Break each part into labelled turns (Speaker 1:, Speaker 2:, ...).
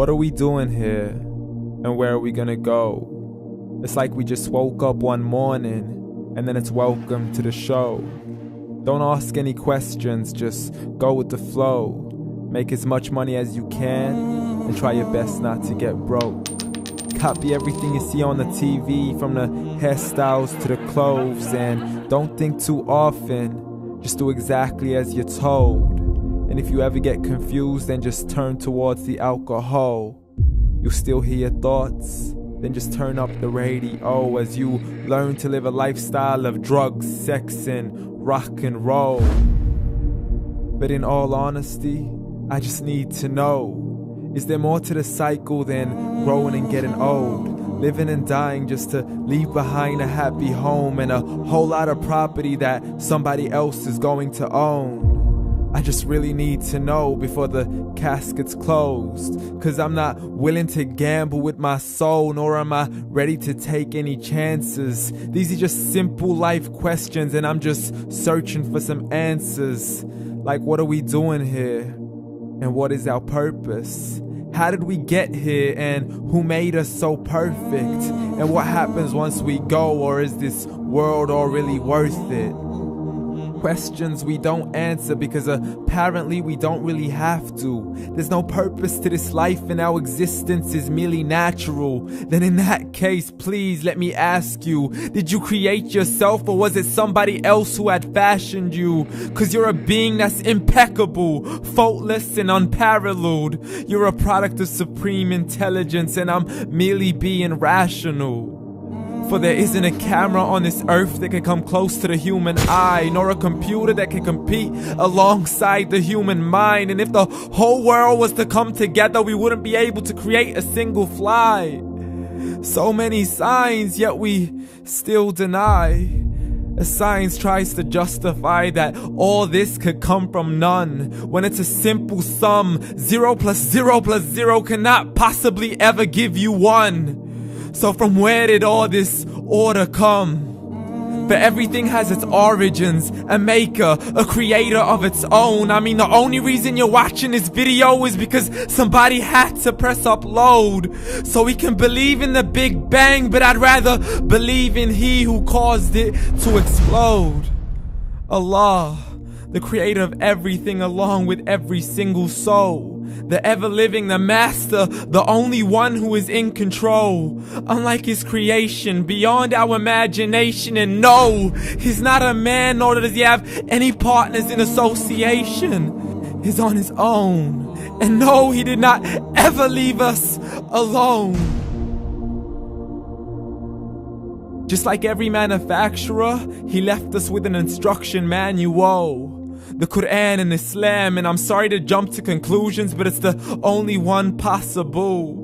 Speaker 1: What are we doing here? And where are we gonna go? It's like we just woke up one morning and then it's welcome to the show. Don't ask any questions, just go with the flow. Make as much money as you can and try your best not to get broke. Copy everything you see on the TV, from the hairstyles to the clothes, and don't think too often, just do exactly as you're told. And if you ever get confused, then just turn towards the alcohol. You'll still hear your thoughts, then just turn up the radio as you learn to live a lifestyle of drugs, sex, and rock and roll. But in all honesty, I just need to know, is there more to the cycle than growing and getting old? Living and dying just to leave behind a happy home and a whole lot of property that somebody else is going to own. I just really need to know before the casket's closed, 'cause I'm not willing to gamble with my soul, nor am I ready to take any chances. These are just simple life questions and I'm just searching for some answers. Like, what are we doing here? And what is our purpose? How did we get here, and who made us so perfect? And what happens once we go, or is this world all really worth it? Questions we don't answer because apparently we don't really have to. There's no purpose to this life and our existence is merely natural. Then in that case, please let me ask you, did you create yourself, or was it somebody else who had fashioned you? 'Cause you're a being that's impeccable, faultless and unparalleled. You're a product of supreme intelligence and I'm merely being rational. For there isn't a camera on this earth that can come close to the human eye, nor a computer that can compete alongside the human mind. And if the whole world was to come together, we wouldn't be able to create a single fly. So many signs, yet we still deny. As science tries to justify that all this could come from none, when it's a simple sum. 0 plus 0 plus 0 cannot possibly ever give you 1. So from where did all this order come? For everything has its origins, a maker, a creator of its own. I mean, the only reason you're watching this video is because somebody had to press upload. So we can believe in the Big Bang, but I'd rather believe in He who caused it to explode. Allah, the creator of everything along with every single soul. The ever-living, the master, the only one who is in control. Unlike his creation, beyond our imagination. And no, he's not a man, nor does he have any partners in association. He's on his own. And no, he did not ever leave us alone. Just like every manufacturer, he left us with an instruction manual. The Quran and Islam, and I'm sorry to jump to conclusions, but it's the only one possible.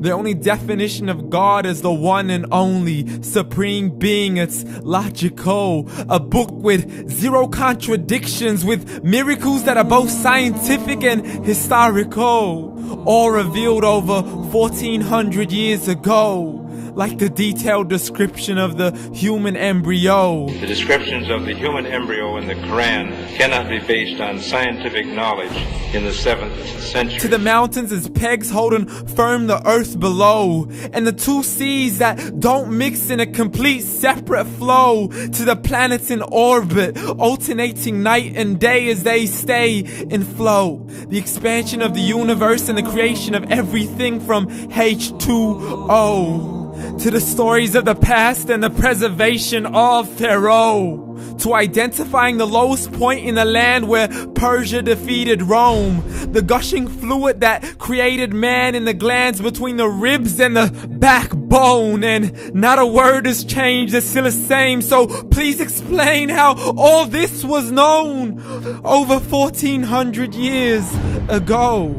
Speaker 1: The only definition of God is the one and only supreme being. It's logical. A book with 0 contradictions, with miracles that are both scientific and historical. All revealed over 1400 years ago. Like the detailed description of the human embryo.
Speaker 2: The descriptions of the human embryo in the Quran cannot be based on scientific knowledge in the 7th century.
Speaker 1: To the mountains as pegs holding firm the earth below. And the 2 seas that don't mix in a complete separate flow. To the planets in orbit, alternating night and day as they stay in flow. The expansion of the universe and the creation of everything from H2O. To the stories of the past and the preservation of Pharaoh. To identifying the lowest point in the land where Persia defeated Rome. The gushing fluid that created man in the glands between the ribs and the backbone. And not a word has changed, it's still the same. So please explain how all this was known over 1400 years ago.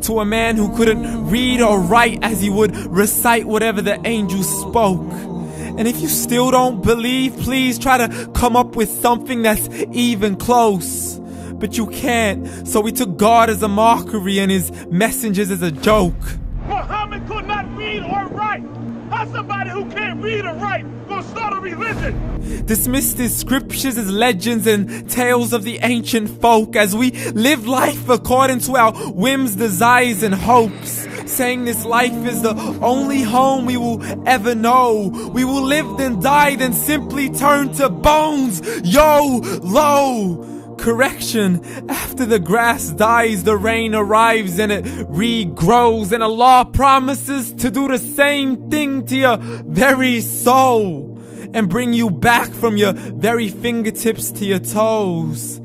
Speaker 1: To a man who couldn't read or write, as he would recite whatever the angels spoke. And if you still don't believe, please try to come up with something that's even close. But you can't, so we took God as a mockery and his messengers as a joke.
Speaker 3: Muhammad could not read or write. How somebody who can't read or write gonna start a religion?
Speaker 1: Dismiss these scriptures as legends and tales of the ancient folk as we live life according to our whims, desires, and hopes. Saying this life is the only home we will ever know. We will live then die, then simply turn to bones. YOLO! Correction, after the grass dies, the rain arrives and it regrows, and Allah promises to do the same thing to your very soul and bring you back from your very fingertips to your toes,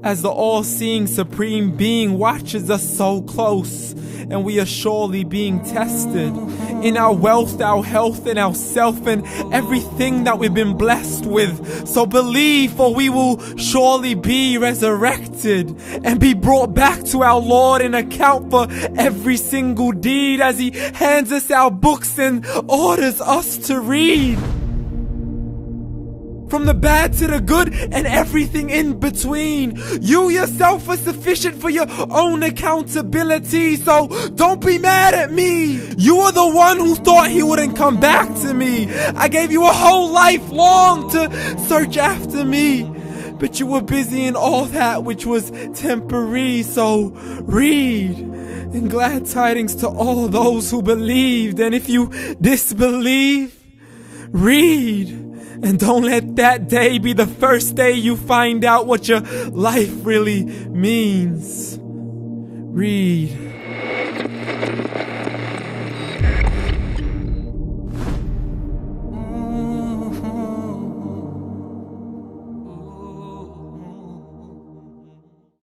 Speaker 1: as the all-seeing supreme being watches us so close, and we are surely being tested in our wealth, our health, and our self, and everything that we've been blessed with. So believe, for we will surely be resurrected and be brought back to our Lord and account for every single deed as He hands us our books and orders us to read. From the bad to the good and everything in between. You yourself are sufficient for your own accountability, so don't be mad at me. You are the one who thought He wouldn't come back to me. I gave you a whole life long to search after me, but you were busy in all that which was temporary, so read. And glad tidings to all those who believed, and if you disbelieve, read. And don't let that day be the first day you find out what your life really means. Read.